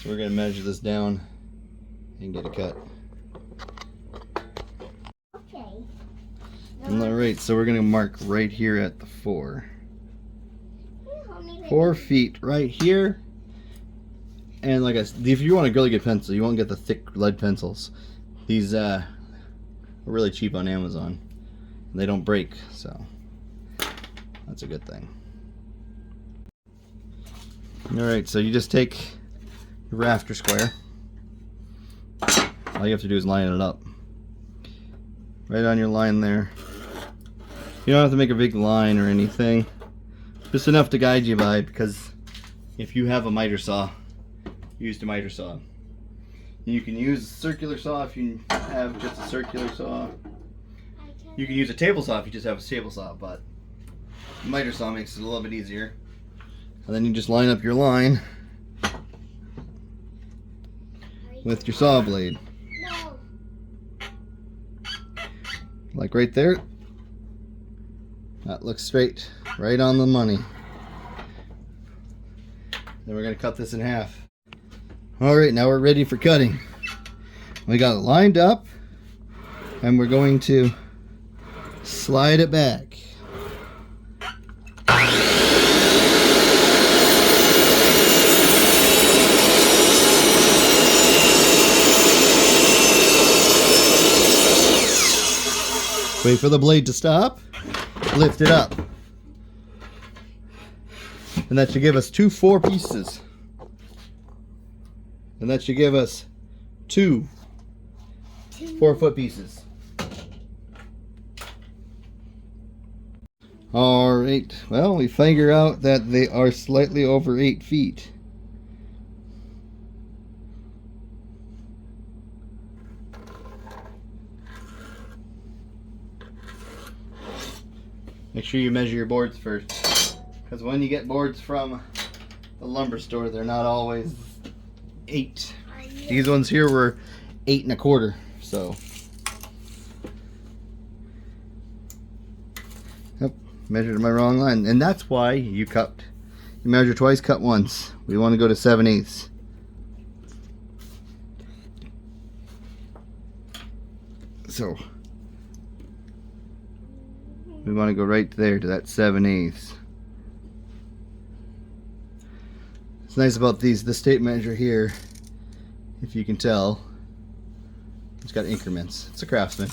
So we're going to measure this down and get a cut. Okay. Alright, so we're going to mark right here at the 4. 4 feet right here. And like I said, if you want a really good pencil, you won't get the thick lead pencils. These are really cheap on Amazon. And they don't break, so that's a good thing. Alright, so you just take your rafter square. All you have to do is line it up. Right on your line there. You don't have to make a big line or anything. Just enough to guide you by, because if you have a miter saw, use the miter saw. You can use a circular saw if you have just a circular saw. You can use a table saw if you just have a table saw, but the miter saw makes it a little bit easier. And then you just line up your line with your saw blade. No. Like right there. That looks straight, right on the money. Then we're going to cut this in half. Alright, now we're ready for cutting. We got it lined up, and we're going to slide it back. Wait for the blade to stop. Lift it up. And that should give us 2 4 pieces. And that should give us 2 4-foot pieces. Alright, well, we figure out that they are slightly over 8 feet. Make sure you measure your boards first, because when you get boards from the lumber store, they're not always 8. These ones here were 8 1/4, so. Yep, measured my wrong line, and that's why you measure twice, cut once. We want to go to 7/8. So we want to go right there to that 7/8. What's nice about this tape measure here, if you can tell, it's got increments. It's a Craftsman.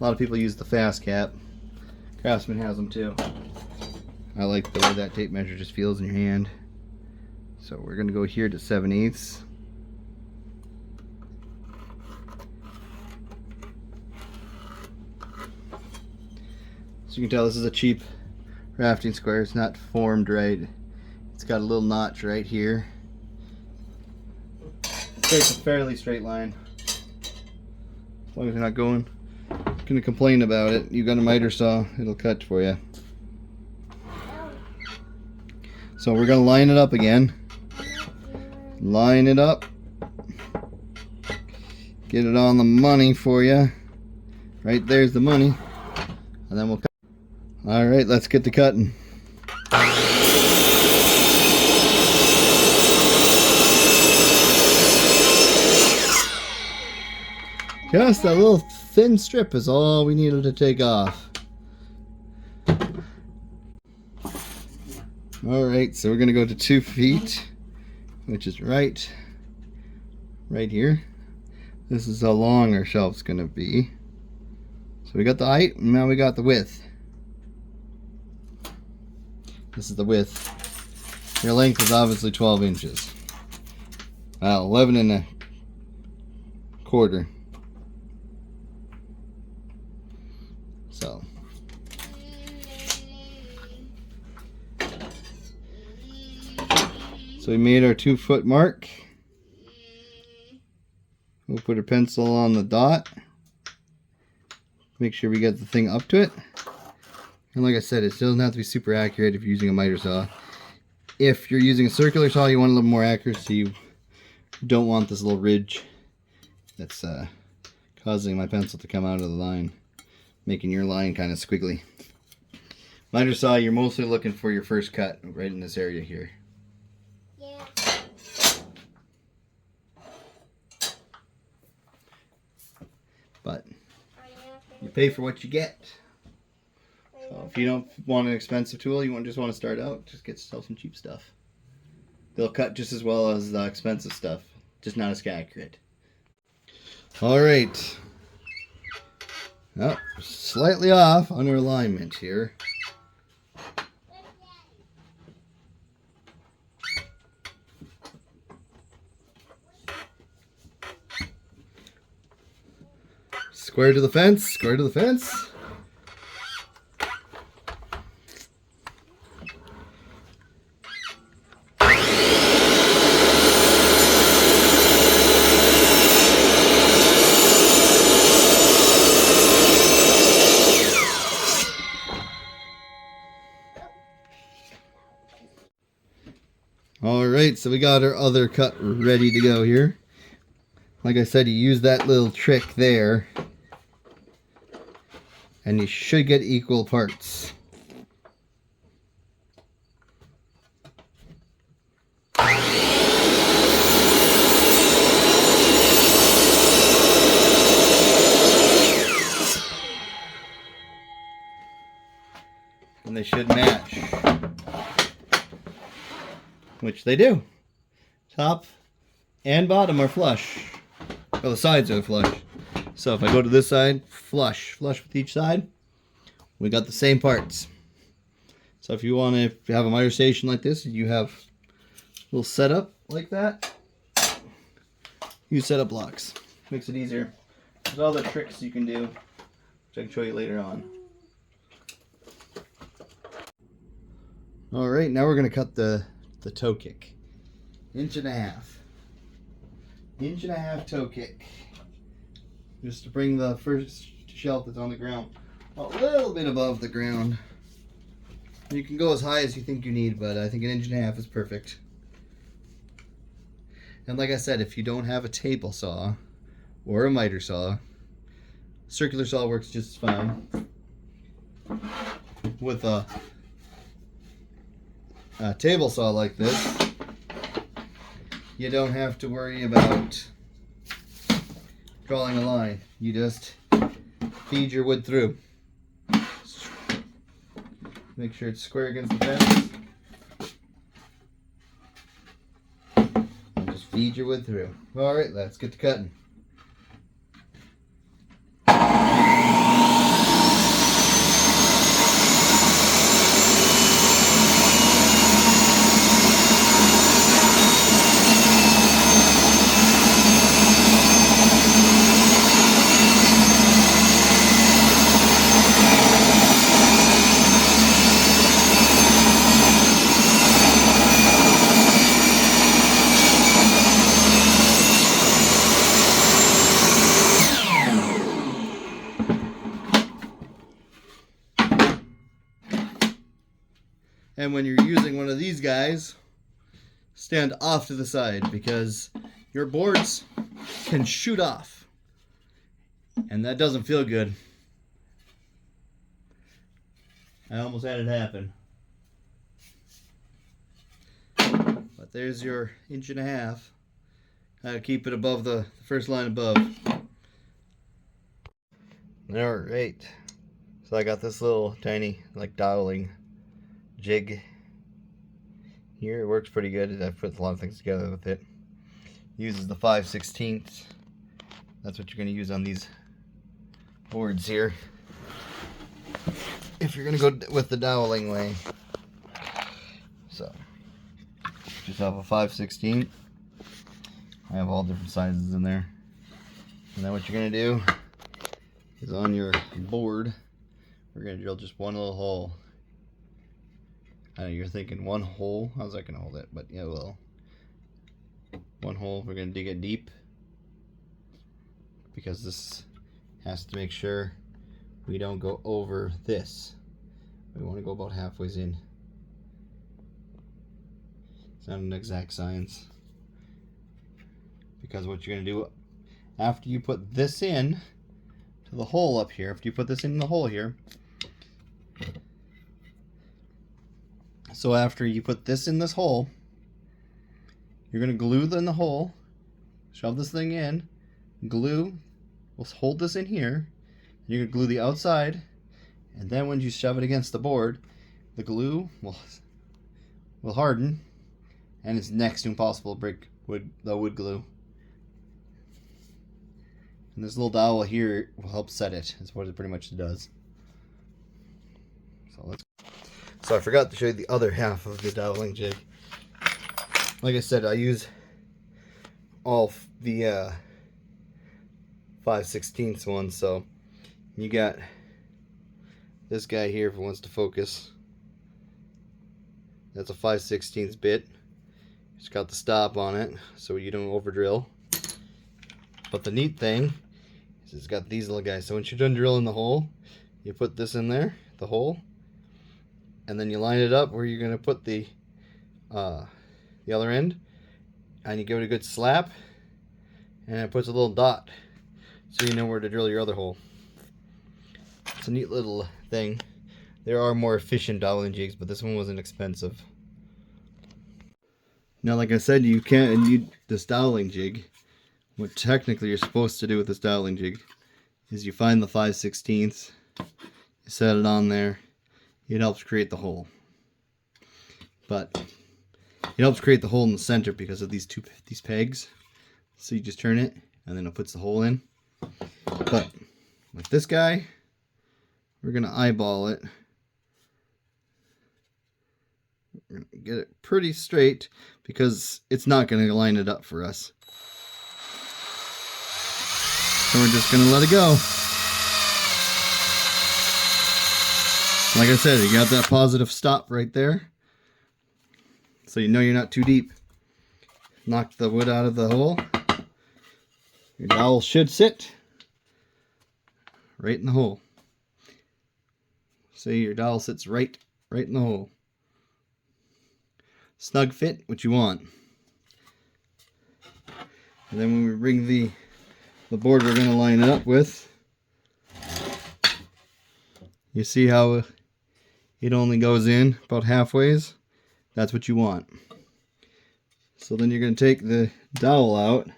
A lot of people use the fast cap. Craftsman has them too. I like the way that tape measure just feels in your hand. So we're going to go here to 7/8. So you can tell this is a cheap rafting square. It's not formed right. It's got a little notch right here. It's a fairly straight line. As long as you're not going to complain about it. You got a miter saw, it'll cut for you. So we're going to line it up again. Line it up. Get it on the money for you. Right there's the money. And then we'll cut. Alright, let's get to cutting. Just that little thin strip is all we needed to take off. Alright, so we're going to go to 2 feet, which is right here. This is how long our shelf's going to be. So we got the height, and now we got the width. This is the width. Your length is obviously 12 inches. 11 1/4. So we made our 2 foot mark. We'll put a pencil on the dot. Make sure we get the thing up to it. And like I said, it still doesn't have to be super accurate if you're using a miter saw. If you're using a circular saw, you want a little more accuracy. You don't want this little ridge that's causing my pencil to come out of the line, making your line kind of squiggly. Miter saw, you're mostly looking for your first cut right in this area here. Yeah. but you pay for what you get. So if you don't want an expensive tool, just want to start out, just get yourself some cheap stuff. They'll cut just as well as the expensive stuff, just not as accurate. All right. Oh, slightly off on our alignment here. Square to the fence, square to the fence. Alright, so we got our other cut ready to go here. Like I said, you use that little trick there, and you should get equal parts. And they should match. Which they do. Top and bottom are flush. Well, the sides are flush. So if I go to this side, flush with each side, we got the same parts. So if you want to have a miter station like this, you have a little setup like that, use setup blocks. Makes it easier. There's all the tricks you can do, which I can show you later on. Alright, now we're going to cut the toe kick. 1.5 inch. 1.5 toe kick. Just to bring the first shelf that's on the ground a little bit above the ground. You can go as high as you think you need, but I think 1.5 inches is perfect. And like I said, if you don't have a table saw or a miter saw, circular saw works just fine. With a table saw like this, you don't have to worry about drawing a line. You just feed your wood through. Make sure it's square against the fence. And just feed your wood through. Alright, let's get to cutting. And when you're using one of these guys, stand off to the side because your boards can shoot off. And that doesn't feel good. I almost had it happen. But there's your 1.5 inch. Keep it above the first line above. Alright. So I got this little tiny doweling jig here. It works pretty good. I've put a lot of things together with it. Uses the 5/16. That's what you're going to use on these boards here if you're going to go with the doweling way. So just have a 5/16. I have all different sizes in there. And then what you're going to do is on your board, we're going to drill just one little hole. I know you're thinking one hole, how's that going to hold it? But yeah, well, one hole, we're going to dig it deep because this has to make sure we don't go over this. We want to go about halfway in. It's not an exact science, because what you're going to do after you put this in to the hole up here, after you put this in the hole here, so after you put this in this hole, you're going to glue in the hole, shove this thing in, glue we'll hold this in here. You're going to glue the outside, and then when you shove it against the board, the glue will harden, and it's next to impossible to break the wood glue. And this little dowel here will help set it. That's what it pretty much does. So I forgot to show you the other half of the doweling jig. Like I said, I use all the 5/16 ones, so you got this guy here if it wants to focus. That's a 5/16 bit. It's got the stop on it so you don't over drill. But the neat thing is it's got these little guys. So once you're done drilling the hole, you put this in there, the hole, and then you line it up where you're going to put the other end, and you give it a good slap, and it puts a little dot so you know where to drill your other hole. It's a neat little thing. There are more efficient doweling jigs, but this one wasn't expensive. Now, like I said, you can't need this doweling jig. What technically you're supposed to do with this doweling jig is you find the 5/16, you set it on there, it helps create the hole. But it helps create the hole in the center because of these pegs. So you just turn it, and then it puts the hole in. But with this guy, we're going to eyeball it. We're going to get it pretty straight because it's not going to line it up for us. So we're just going to let it go. Like I said, you got that positive stop right there. So you know you're not too deep. Knock the wood out of the hole. Your dowel should sit right in the hole. So your dowel sits right in the hole. Snug fit, what you want. And then when we bring the board we're going to line it up with, you see how it only goes in about halfways? That's what you want. So then you're going to take the dowel out.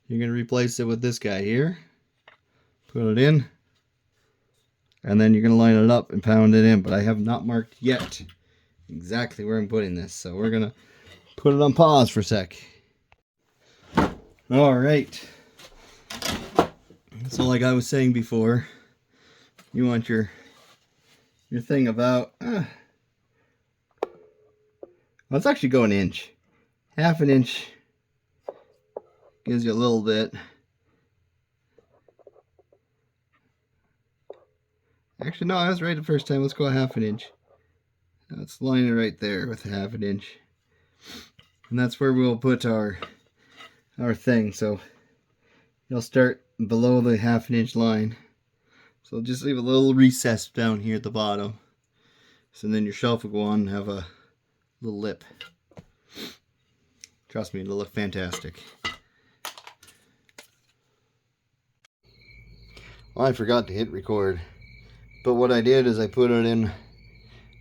You're going to replace it with this guy here. Put it in. And then you're going to line it up and pound it in. But I have not marked yet exactly where I'm putting this. So we're going to put it on pause for a sec. Alright. So like I was saying before, you want your thing about... let's actually go an inch. Half an inch gives you a little bit. Actually, no, I was right the first time. Let's go a half an inch. Let's line it right there with half an inch. And that's where we'll put our thing. So you'll start below the half an inch line. So just leave a little recess down here at the bottom. So then your shelf will go on and have a little lip. Trust me, it'll look fantastic. Well, I forgot to hit record. But what I did is I put it in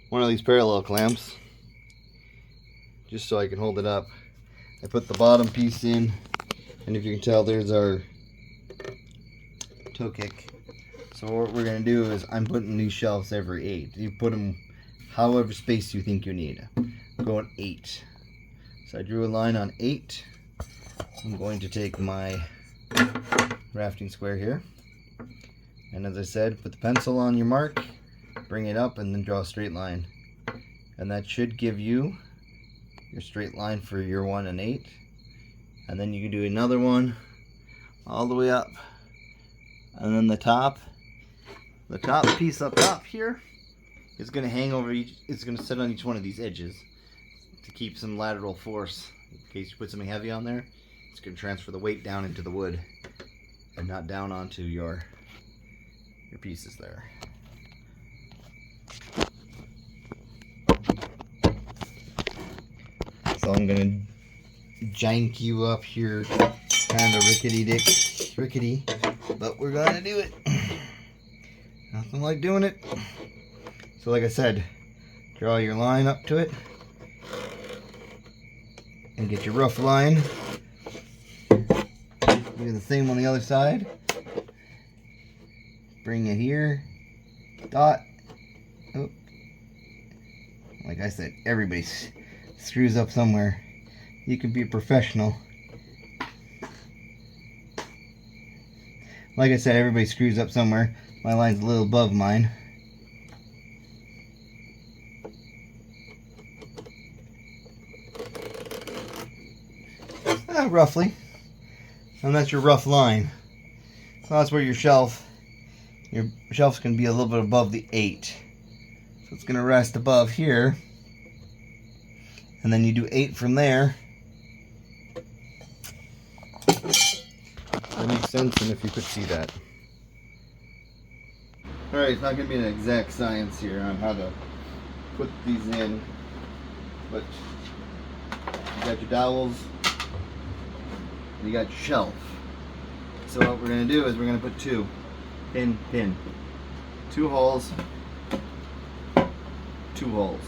one of these parallel clamps. Just so I can hold it up. I put the bottom piece in. And if you can tell, there's our toe kick. So what we're going to do is I'm putting these shelves every 8. You put them however space you think you need. I'm going 8. So I drew a line on 8. I'm going to take my rafting square here. And as I said, put the pencil on your mark, bring it up, and then draw a straight line. And that should give you your straight line for your 1 and 8. And then you can do another one all the way up. And then the top piece up top here is going to hang over each, it's going to sit on each one of these edges to keep some lateral force. In case you put something heavy on there, it's going to transfer the weight down into the wood and not down onto your pieces there. So I'm going to jank you up here, kind of rickety, but we're going to do it. Nothing like doing it. So like I said, draw your line up to it and get your rough line. Do the same on the other side. Bring it here. Dot. Oh. Like I said, everybody screws up somewhere. You can be a professional. Like I said, everybody screws up somewhere. My line's a little above mine. Roughly. And that's your rough line. So that's where your shelf's going to be a little bit above the 8. So it's going to rest above here. And then you do 8 from there. That makes sense, and if you could see that. Alright, it's not going to be an exact science here on how to put these in. But you got your dowels. You got your shelf. So what we're going to do is we're going to put 2 pin, 2 holes, 2 holes,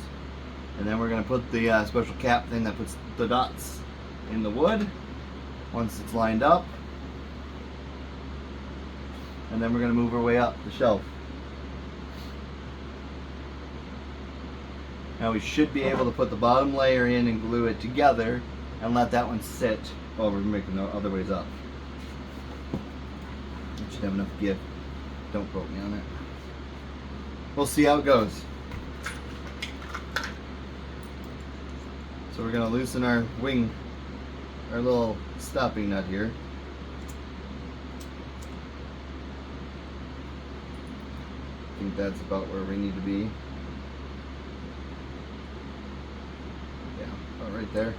and then we're going to put the special cap thing that puts the dots in the wood once it's lined up, and then we're going to move our way up the shelf. Now we should be able to put the bottom layer in and glue it together and let that one sit while we're making the other ways up. It should have enough give. Don't quote me on it. We'll see how it goes. So we're going to loosen our wing, our little stopping nut here. I think that's about where we need to be. Yeah, about right there.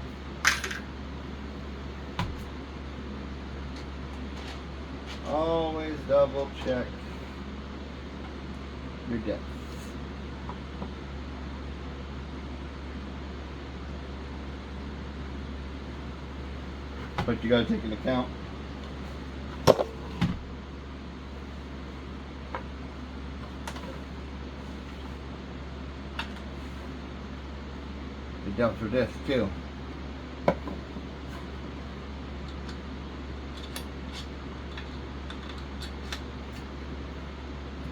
Always double check your depth. But you gotta take into account the depth of this too.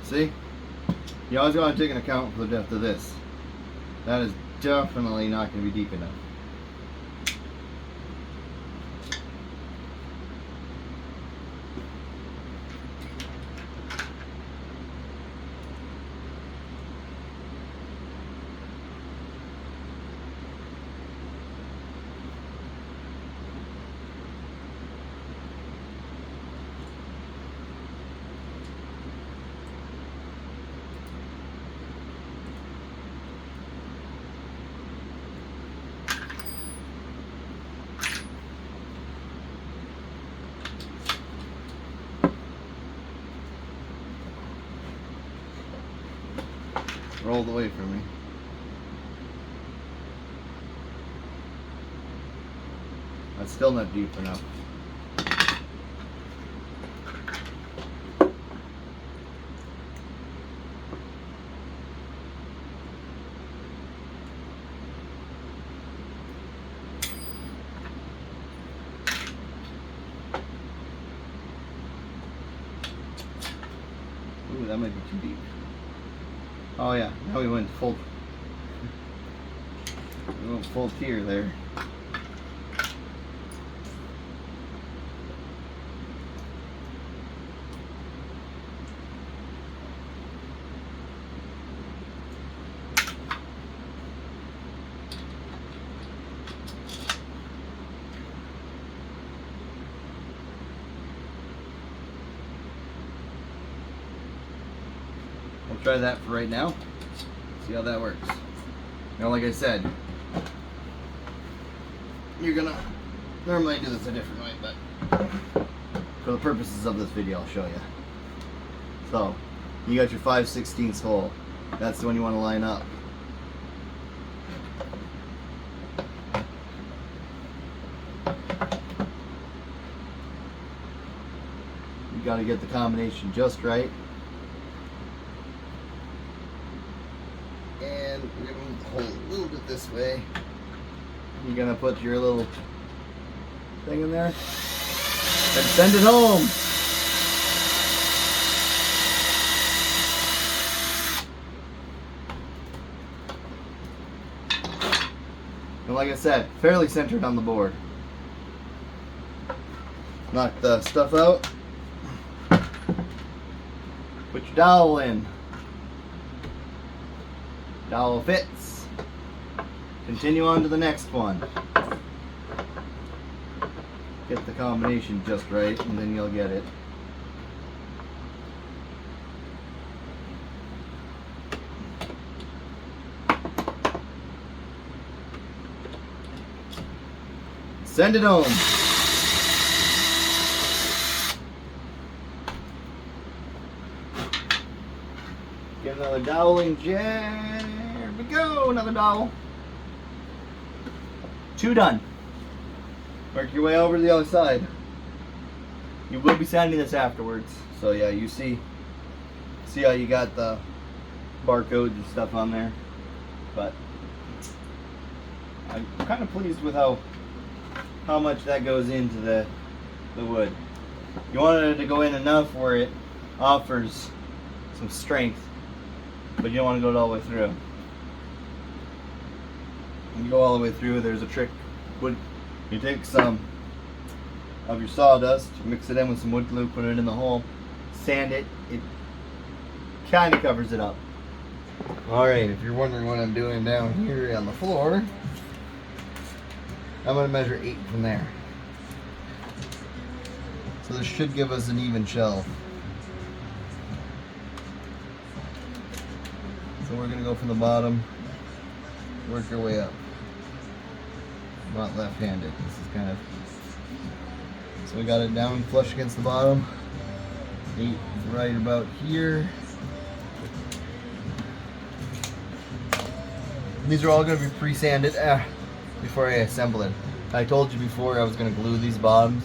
See? You always got to take into account for the depth of this. That is definitely not going to be deep enough. Rolled away from me. That's still not deep enough. Ooh, that might be too deep. Oh yeah, now we went full tier there. We'll try that for right now. See how that works. Now, like I said, you're gonna normally do this a different way, but for the purposes of this video, I'll show you. So, you got your 5/16 hole. That's the one you want to line up. You got to get the combination just right. And we're going to move the hole a little bit this way. You're going to put your little thing in there. and send it home. And like I said, fairly centered on the board. Knock the stuff out. Put your dowel in. Dowel fits. Continue on to the next one. Get the combination just right, and then you'll get it. Send it home. Get another doweling jet. Here we go, another dowel. 2 done. Work your way over to the other side. You will be sanding this afterwards. So yeah, you see how you got the barcodes and stuff on there. But I'm kind of pleased with how much that goes into the wood. You want it to go in enough where it offers some strength, but you don't want to go all the way through. When you go all the way through, there's a trick. You take some of your sawdust, mix it in with some wood glue, put it in the hole, sand it. It kind of covers it up. Alright, if you're wondering what I'm doing down here on the floor, I'm going to measure 8 from there. So this should give us an even shelf. So we're going to go from the bottom, work our way up. Not left-handed. This is kind of... So we got it down flush against the bottom. 8 right about here. These are all going to be pre-sanded before I assemble it. I told you before I was going to glue these bottoms,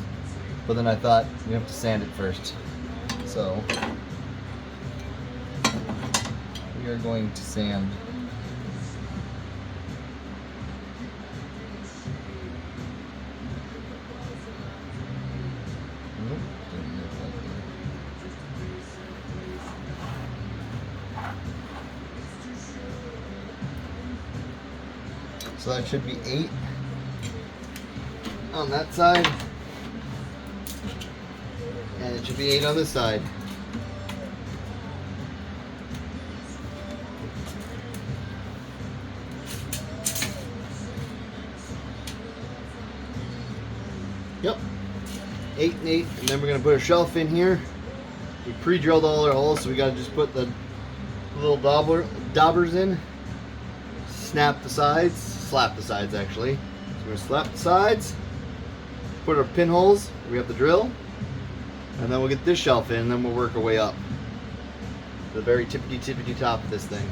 but then I thought we have to sand it first. So we are going to sand. So that should be 8 on that side, and it should be 8 on this side. Yep, 8 and 8, and then we're going to put a shelf in here. We pre-drilled all our holes, so we got to just put the little daubers in, snap the sides, slap the sides actually. So we're going to slap the sides, put our pinholes, we have the drill, and then we'll get this shelf in, and then we'll work our way up to the very tippity top of this thing.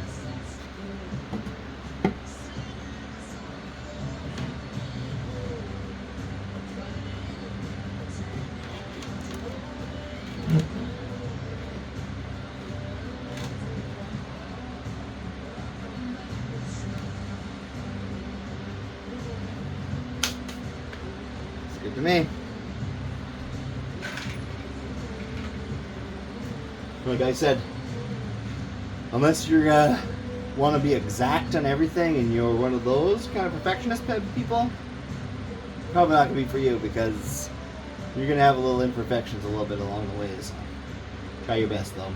Good to me. Like I said, unless you're want to be exact on everything and you're one of those kind of perfectionist people, probably not going to be for you, because you're going to have a little imperfections a little bit along the ways. Try your best though.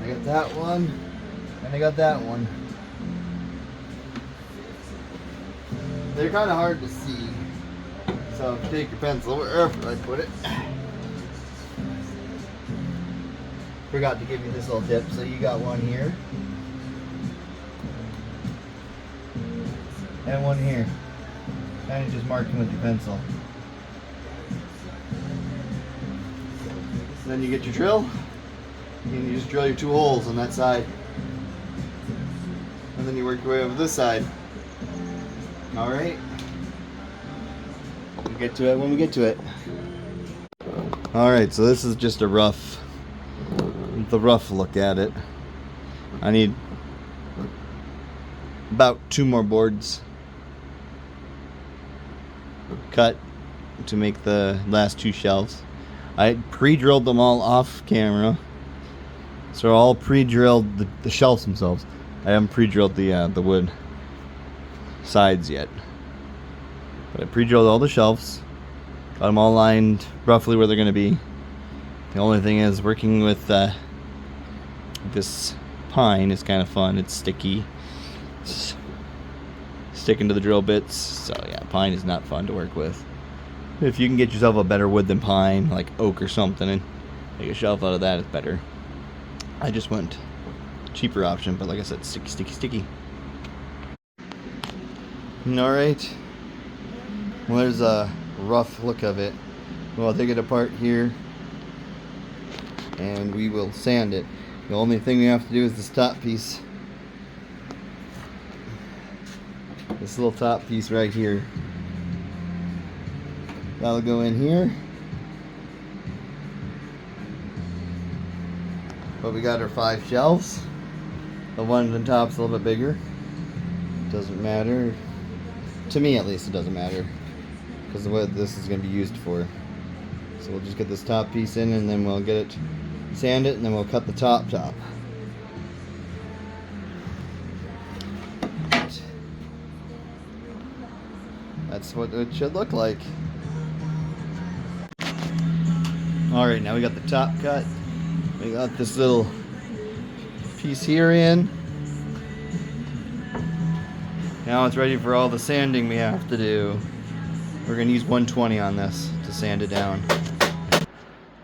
I got that one, and I got that one. They're kind of hard to see, so take your pencil wherever I put it. forgot to give you this little tip. So you got one here. And one here. Kind of just marking with your pencil. Then you get your drill. And you just drill your 2 holes on that side. And then you work your way over this side. Alright. We'll get to it when we get to it. Alright, so this is just the rough look at it. I need about 2 more boards cut to make the last 2 shelves. I pre-drilled them all off camera. So all pre-drilled the shelves themselves. I haven't pre-drilled the wood sides yet. But I pre-drilled all the shelves. Got them all lined roughly where they're going to be. The only thing is working with this pine is kind of fun. It's sticky. It's sticking to the drill bits. So yeah, pine is not fun to work with. If you can get yourself a better wood than pine, like oak or something, and make a shelf out of that, it's better. I just went cheaper option, but like I said, sticky. Alright. Well, there's a rough look of it. Well, I'll take it apart here and we will sand it. The only thing we have to do is this top piece. This little top piece right here. That'll go in here. But we got our 5 shelves. The one on the top's a little bit bigger. Doesn't matter. To me at least it doesn't matter. Because of what this is going to be used for. So we'll just get this top piece in and then we'll get it, sand it, and then we'll cut the top. That's what it should look like. Alright, now we got the top cut. We got this little piece here in. Now it's ready for all the sanding we have to do. We're going to use 120 on this to sand it down.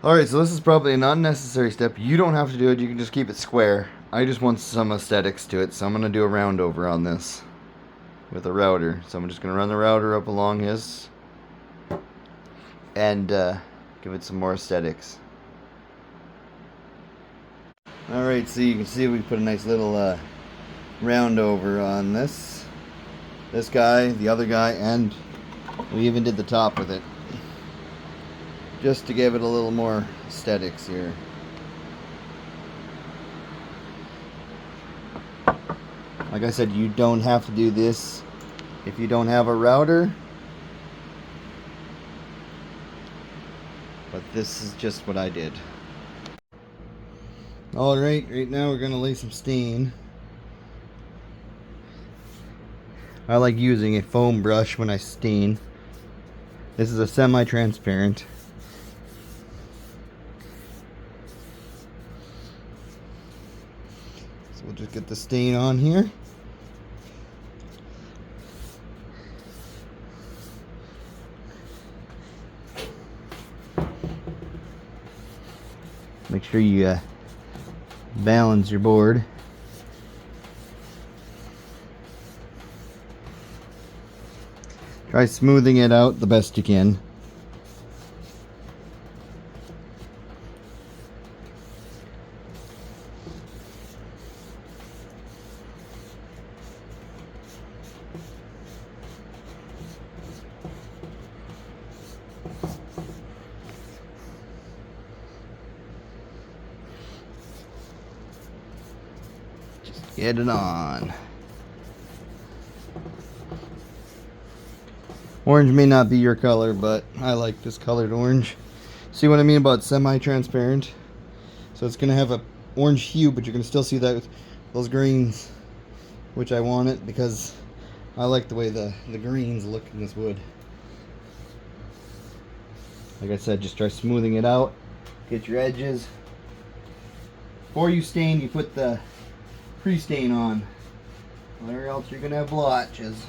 Alright, so this is probably an unnecessary step. You don't have to do it, you can just keep it square. I just want some aesthetics to it, so I'm going to do a round over on this with a router. So I'm just going to run the router up along his and give it some more aesthetics. Alright, so you can see we put a nice little round over on this guy, the other guy, and we even did the top with it, just to give it a little more aesthetics here. Like I said, you don't have to do this if you don't have a router, but this is just what I did. Alright, right now we're going to lay some stain. I like using a foam brush when I stain. This is a semi-transparent. So we'll just get the stain on here. Make sure you balance your board. Try smoothing it out the best you can. Just get it on. Orange may not be your color, but I like this colored orange. See what I mean about semi-transparent? So it's going to have a orange hue, but you're going to still see that with those greens, which I want it because I like the way the greens look in this wood. Like I said, just try smoothing it out. Get your edges. Before you stain, you put the pre-stain on, or else you're going to have blotches.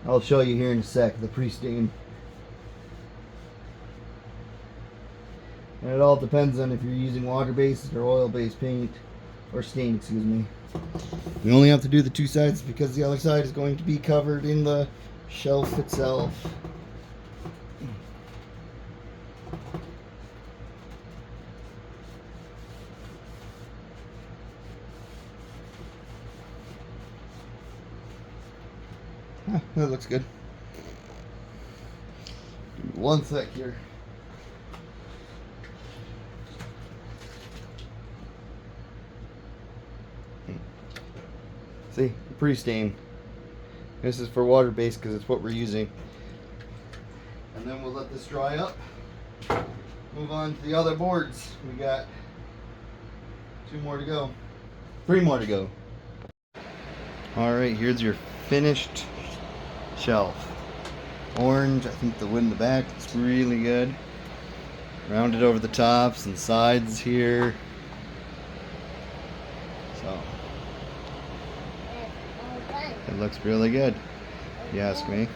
I'll show you here in a sec, the pre-stain. And it all depends on if you're using water-based or oil-based paint, or stain, excuse me. You only have to do the two sides because the other side is going to be covered in the shelf itself. That looks good. Give me one sec here. See, pre-stain. This is for water-based because it's what we're using. And then we'll let this dry up. Move on to the other boards. We got 2 more to go. 3 more to go. Alright, here's your finished shelf. Orange, I think the wood in the back looks really good. Rounded over the tops and sides here. So it looks really good, if you ask me.